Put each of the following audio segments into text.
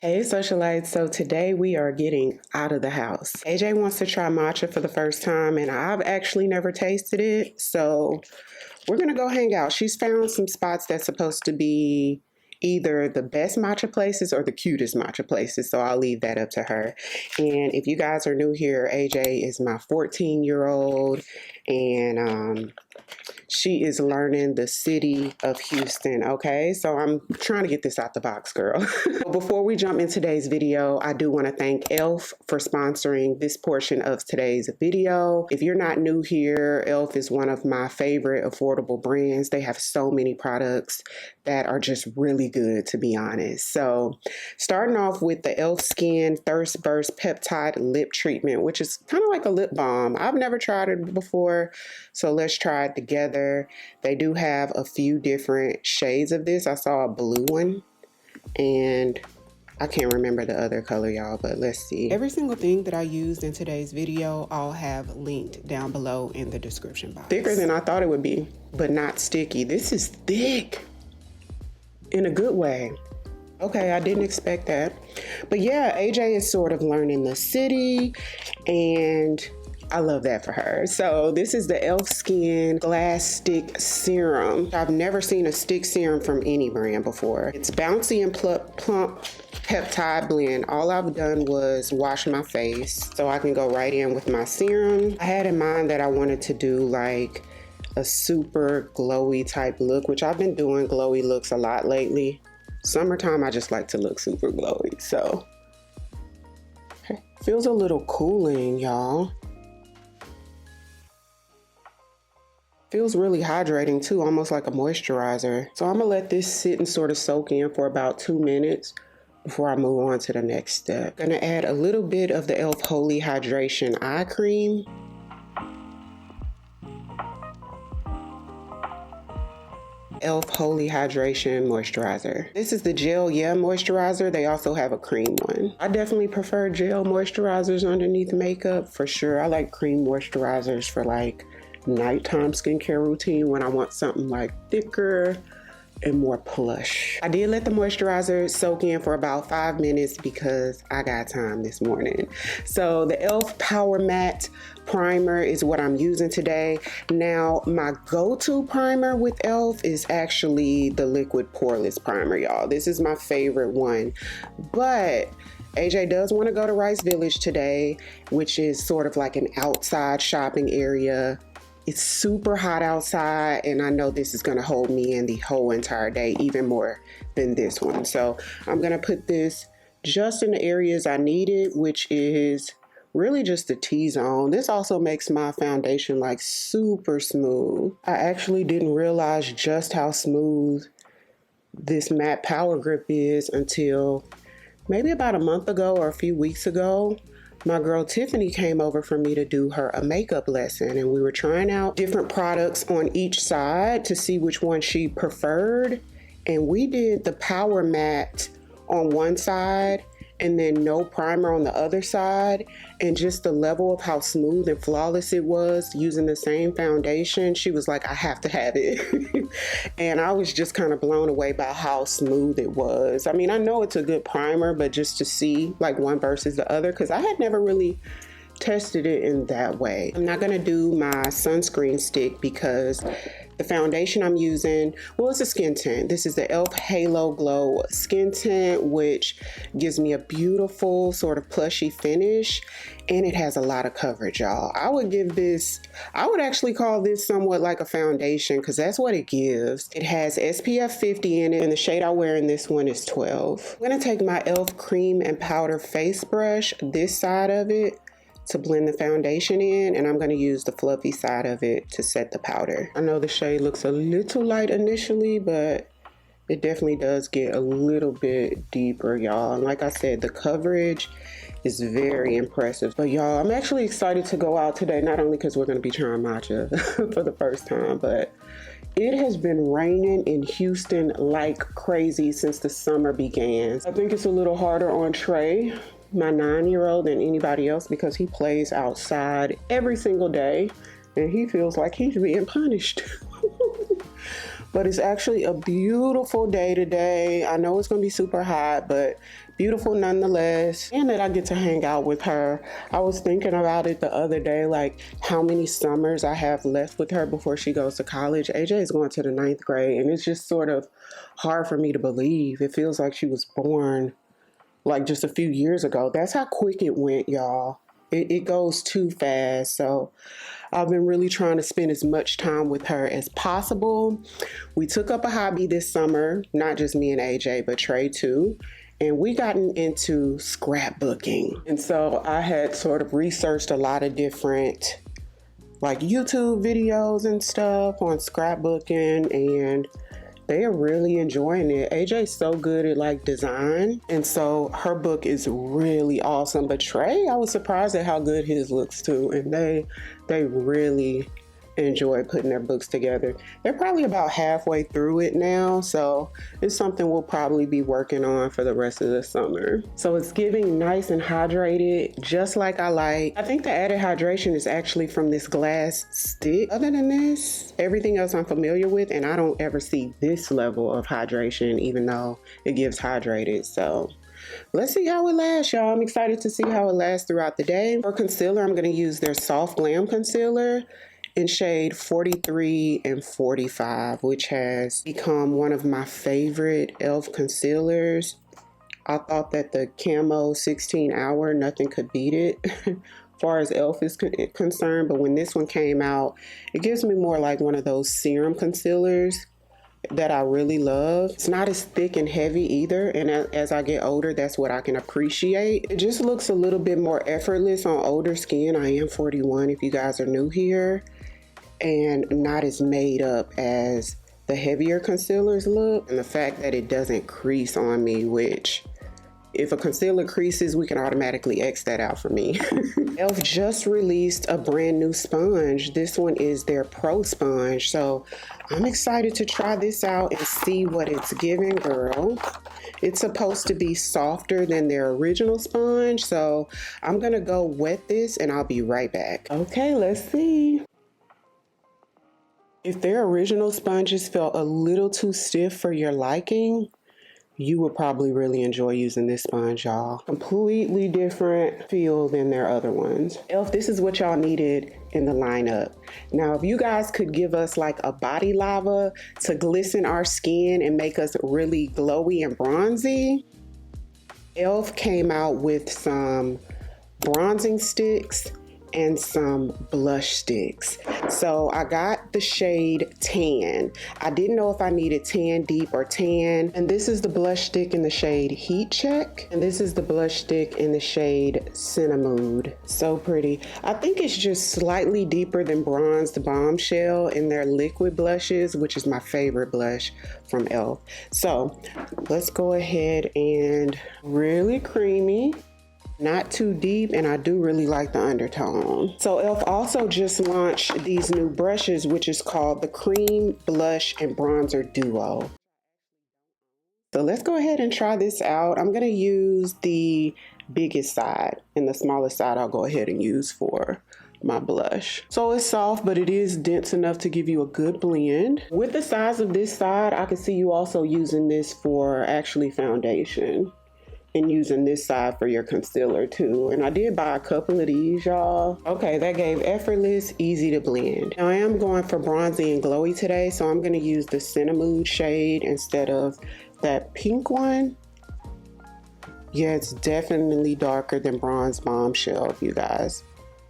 Hey socialites, so today we are getting out of the house. AJ wants to try matcha for the first time and I've actually never tasted it, so we're gonna go hang out. She's found some spots that's supposed to be either the best matcha places or the cutest matcha places, so I'll leave that up to her. And if you guys are new here, AJ is my 14-year-old and she is learning the city of Houston, okay? So I'm trying to get this out the box, girl. Before we jump in today's video, I do want to thank E.L.F. for sponsoring this portion of today's video. If you're not new here, E.L.F. is one of my favorite affordable brands. They have so many products that are just really good, to be honest. So starting off with the E.L.F. Skin Thirst Burst Peptide Lip Treatment, which is kind of like a lip balm. I've never tried it before, so let's try it together. They do have a few different shades of this. I saw a blue one and I can't remember the other color, y'all, but let's see. Every single thing that I used in today's video, I'll have linked down below in the description box. Thicker than I thought it would be, but not sticky. This is thick in a good way. Okay, I didn't expect that. But yeah, AJ is sort of learning the city and I love that for her. So this is the E.L.F. Skin Glass Stick Serum. I've never seen a stick serum from any brand before. It's bouncy and plump peptide blend. All I've done was wash my face so I can go right in with my serum. I had in mind that I wanted to do like a super glowy type look, which I've been doing glowy looks a lot lately. Summertime, I just like to look super glowy. So feels a little cooling, y'all. Feels really hydrating too, almost like a moisturizer. So I'm gonna let this sit and sort of soak in for about 2 minutes before I move on to the next step. Gonna add a little bit of the E.L.F. Holy Hydration Eye Cream. E.L.F. Holy Hydration Moisturizer. This is the Gel Moisturizer. They also have a cream one. I definitely prefer gel moisturizers underneath makeup for sure. I like cream moisturizers for like nighttime skincare routine when I want something like thicker and more plush. I did let the moisturizer soak in for about 5 minutes because I got time this morning. So the E.L.F. Power Matte Primer is what I'm using today. Now my go-to primer with E.L.F. is actually the Liquid Poreless Primer, y'all. This is my favorite one, but AJ does want to go to Rice Village today, which is sort of like an outside shopping area. It's super hot outside and I know this is gonna hold me in the whole entire day, even more than this one. So I'm gonna put this just in the areas I need it, which is really just the T-zone. This also makes my foundation like super smooth. I actually didn't realize just how smooth this matte power grip is until maybe about a month ago or a few weeks ago. My girl Tiffany came over for me to do her a makeup lesson and we were trying out different products on each side to see which one she preferred. And we did the Power Matte on one side and then no primer on the other side. And just the level of how smooth and flawless it was using the same foundation, she was like, I have to have it. And I was just kind of blown away by how smooth it was. I mean, I know it's a good primer, but just to see like one versus the other, because I had never really tested it in that way. I'm not gonna do my sunscreen stick because the foundation I'm using, well, it's a skin tint. This is the E.L.F. Halo Glow Skin Tint, which gives me a beautiful sort of plushy finish, and it has a lot of coverage, y'all. I would give this, I would actually call this somewhat like a foundation because that's what it gives. It has SPF 50 in it, and the shade I wear in this one is 12. I'm gonna take my E.L.F. Cream and Powder Face Brush, this side of it, to blend the foundation in, and I'm going to use the fluffy side of it to set the powder. I know the shade looks a little light initially, but it definitely does get a little bit deeper, y'all. And like I said, the coverage is very impressive. But y'all, I'm actually excited to go out today, not only because we're going to be trying matcha for the first time, but it has been raining in Houston like crazy since the summer began. I think it's a little harder on Trey, my 9-year-old, than anybody else because he plays outside every single day and he feels like he's being punished. But it's actually a beautiful day today. I know it's gonna be super hot, but beautiful nonetheless, and that I get to hang out with her. I was thinking about it the other day, like how many summers I have left with her before she goes to college. AJ is going to the 9th grade, and it's just sort of hard for me to believe. It feels like she was born like just a few years ago. That's how quick it went, y'all. It goes too fast. So I've been really trying to spend as much time with her as possible. We took up a hobby this summer, not just me and AJ, but Trey too. And we gotten into scrapbooking. And so I had sort of researched a lot of different like YouTube videos and stuff on scrapbooking, and they are really enjoying it. AJ's so good at like design, and so her book is really awesome. But Trey, I was surprised at how good his looks too, and they really enjoy putting their books together. They're probably about halfway through it now, so it's something we'll probably be working on for the rest of the summer. So it's giving nice and hydrated, just like I like. I think the added hydration is actually from this glass stick. Other than this, everything else I'm familiar with, and I don't ever see this level of hydration, even though it gives hydrated. So let's see how it lasts, y'all. I'm excited to see how it lasts throughout the day. For concealer, I'm going to use their Soft Glam concealer in shade 43 and 45, which has become one of my favorite E.L.F. concealers. I thought that the Camo 16 Hour, nothing could beat it as far as E.L.F. is concerned. But when this one came out, it gives me more like one of those serum concealers that I really love. It's not as thick and heavy either, and as I get older, that's what I can appreciate. It just looks a little bit more effortless on older skin. I am 41 if you guys are new here, and not as made up as the heavier concealers look. And the fact that it doesn't crease on me, which if a concealer creases, we can automatically X that out for me. E.L.F. just released a brand new sponge. This one is their Pro Sponge. So I'm excited to try this out and see what it's giving, girl. It's supposed to be softer than their original sponge. So I'm gonna go wet this and I'll be right back. Okay, let's see. If their original sponges felt a little too stiff for your liking, you would probably really enjoy using this sponge, y'all. Completely different feel than their other ones. E.L.F., this is what y'all needed in the lineup. Now, if you guys could give us like a body lava to glisten our skin and make us really glowy and bronzy, E.L.F. came out with some bronzing sticks and some blush sticks. So I got the shade Tan. I didn't know if I needed Tan Deep or Tan. And this is the blush stick in the shade Heat Check. And this is the blush stick in the shade Cinnamode. So pretty. I think it's just slightly deeper than Bronzed Bombshell in their liquid blushes, which is my favorite blush from E.L.F. So let's go ahead and really creamy. Not too deep, and I do really like the undertone. So E.L.F. also just launched these new brushes, which is called the Cream Blush and Bronzer Duo. So let's go ahead and try this out. I'm gonna use the biggest side, and the smallest side I'll go ahead and use for my blush. So it's soft, but it is dense enough to give you a good blend. With the size of this side, I can see you also using this for actually foundation, and using this side for your concealer too. And I did buy a couple of these, y'all. Okay, that gave effortless, easy to blend. Now I am going for bronzy and glowy today, so I'm gonna use the Cinnamode shade instead of that pink one. Yeah, it's definitely darker than Bronze Bombshell, if you guys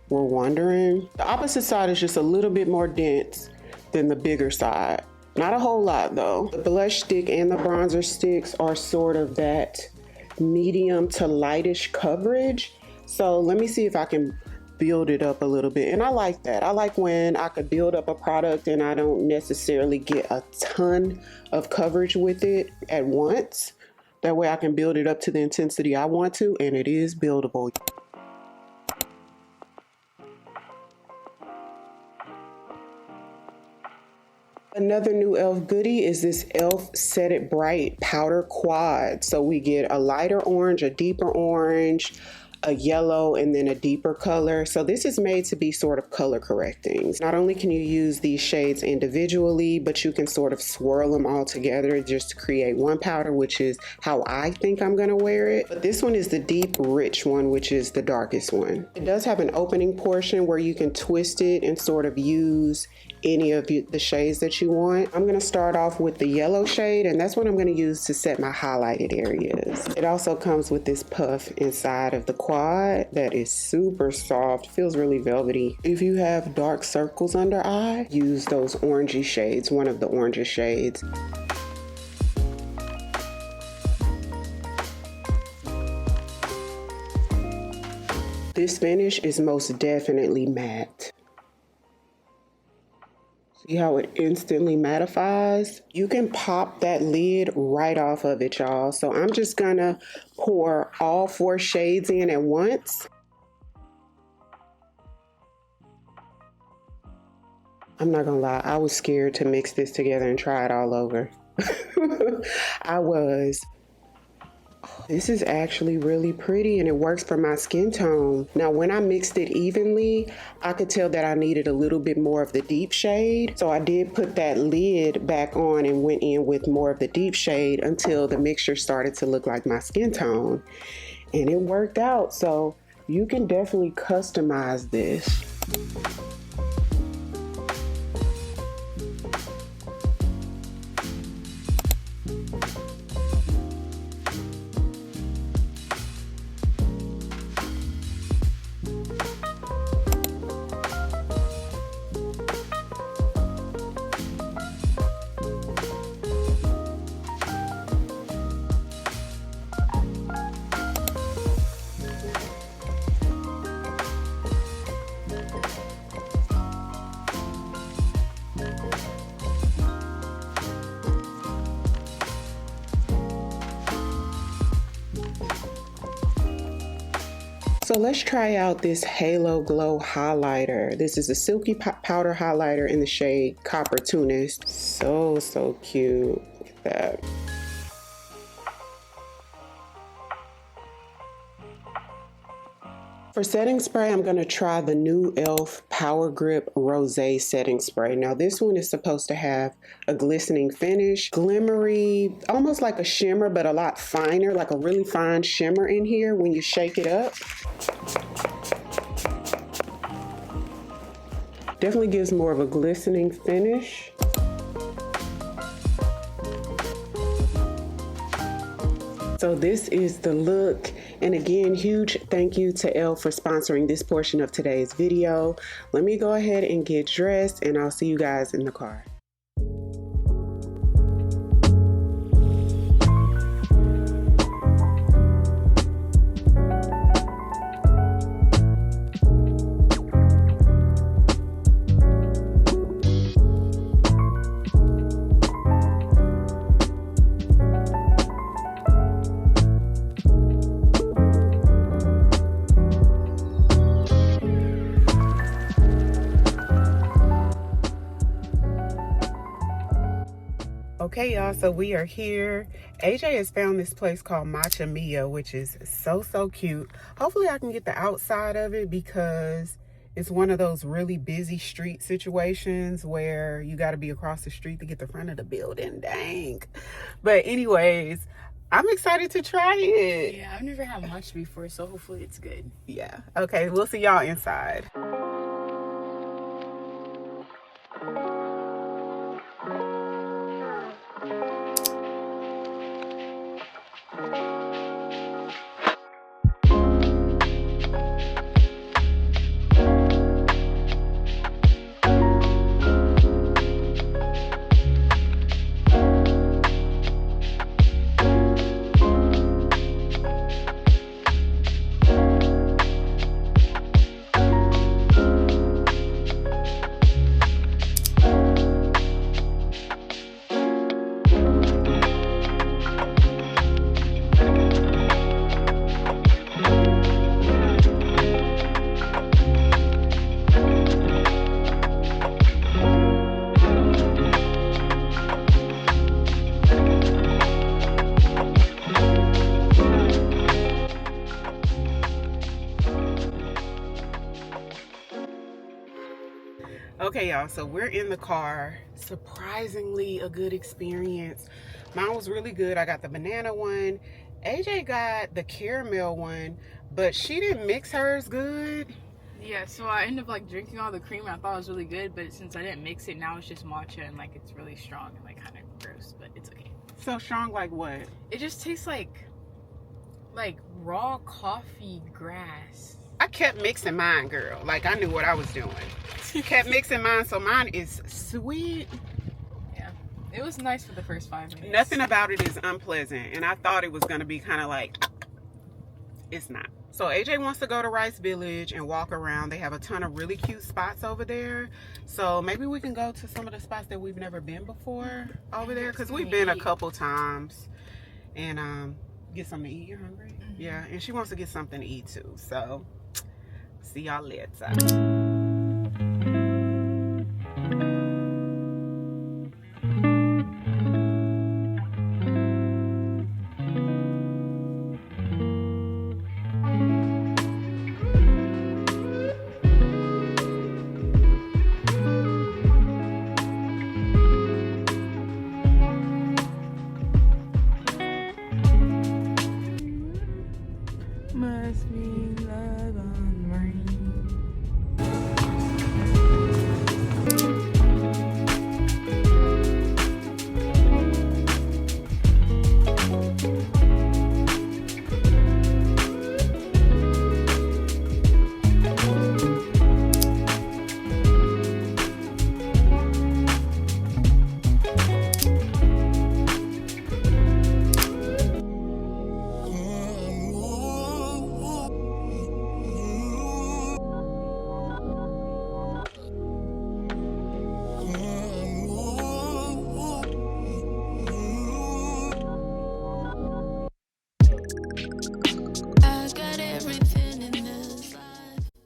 were wondering. The opposite side is just a little bit more dense than the bigger side. Not a whole lot though. The blush stick and the bronzer sticks are sort of that medium to lightish coverage. So let me see if I can build it up a little bit. And I like that. I like when I could build up a product and I don't necessarily get a ton of coverage with it at once. That way I can build it up to the intensity I want to, and it is buildable. Another new E.L.F. goodie is this E.L.F. Set It Bright Powder Quad. So we get a lighter orange, a deeper orange, a yellow, and then a deeper color. So this is made to be sort of color correcting. Not only can you use these shades individually, but you can sort of swirl them all together just to create one powder, which is how I think I'm gonna wear it. But this one is the deep rich one, which is the darkest one. It does have an opening portion where you can twist it and sort of use any of the shades that you want. I'm gonna start off with the yellow shade, and that's what I'm gonna use to set my highlighted areas. It also comes with this puff inside of the quad that is super soft, feels really velvety. If you have dark circles under eye, use those orangey shades, one of the orangey shades. This finish is most definitely matte. See how it instantly mattifies? You can pop that lid right off of it, y'all. So I'm just gonna pour all 4 shades in at once. I'm not gonna lie, I was scared to mix this together and try it all over. I was. This is actually really pretty and it works for my skin tone. Now, when I mixed it evenly, I could tell that I needed a little bit more of the deep shade. So I did put that lid back on and went in with more of the deep shade until the mixture started to look like my skin tone. And it worked out. So you can definitely customize this. So let's try out this Halo Glow highlighter. This is a Silky powder highlighter in the shade Copper Tunis. So cute. Look at that. For setting spray, I'm gonna try the new E.L.F. Power Grip Rosé setting spray. Now this one is supposed to have a glistening finish, glimmery, almost like a shimmer, but a lot finer, like a really fine shimmer in here when you shake it up. Definitely gives more of a glistening finish. So this is the look. And again, huge thank you to E.L.F. for sponsoring this portion of today's video. Let me go ahead and get dressed and I'll see you guys in the car. Okay, y'all, so we are here. AJ has found this place called Matcha, which is so cute. Hopefully I can get the outside of it because it's one of those really busy street situations where you got to be across the street to get the front of the building. Dang. But anyways, I'm excited to try it. Yeah, I've never had matcha before, so hopefully it's good. Yeah. Okay, we'll see y'all inside. Okay, y'all, so we're in the car. Surprisingly a good experience. Mine was really good. I got the banana one. AJ got the caramel one, but she didn't mix hers good. Yeah, so I ended up like drinking all the cream and I thought it was really good, but since I didn't mix it, now it's just matcha and like it's really strong and like kind of gross, but it's okay. So strong like what? It just tastes like raw coffee grass. I kept mixing mine, girl. Like I knew what I was doing. Kept mixing mine, so mine is sweet. Yeah, it was nice for the first 5 minutes. Nothing about it is unpleasant, and I thought it was gonna be kind of like, it's not. So AJ wants to go to Rice Village and walk around. They have a ton of really cute spots over there. So maybe we can go to some of the spots that we've never been before over there, because we've been a couple times. And get something to eat. You're hungry? Yeah, and she wants to get something to eat too. So see y'all later. Must be love on rain.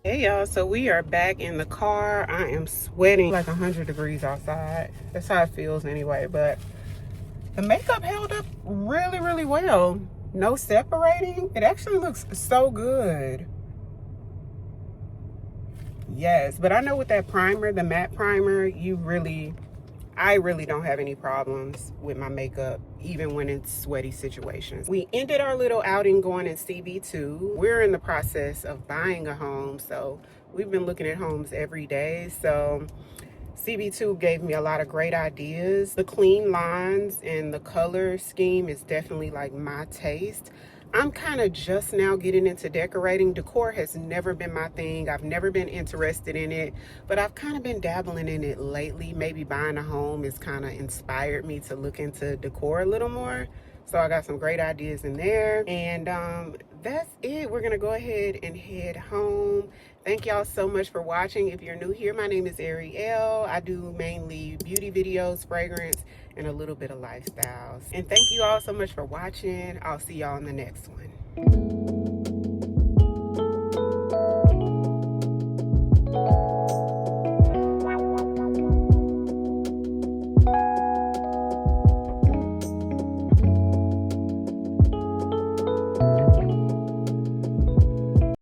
Hey y'all, so we are back in the car. I am sweating like 100 degrees outside. That's how it feels anyway, but the makeup held up really well. No separating. It actually looks so good. Yes, but I know with that primer, the matte primer, I really don't have any problems with my makeup, even when in sweaty situations. We ended our little outing going in CB2. We're in the process of buying a home, so we've been looking at homes every day. So CB2 gave me a lot of great ideas. The clean lines and the color scheme is definitely like my taste. I'm kind of just now getting into decorating. Decor has never been my thing. I've never been interested in it, but I've kind of been dabbling in it lately. Maybe buying a home has kind of inspired me to look into decor a little more. So I got some great ideas in there. And that's it. We're gonna go ahead and head home. Thank y'all so much for watching. If you're new here, my name is Ariell. I do mainly beauty videos, fragrance, and a little bit of lifestyles. And thank you all so much for watching. I'll see y'all in the next one.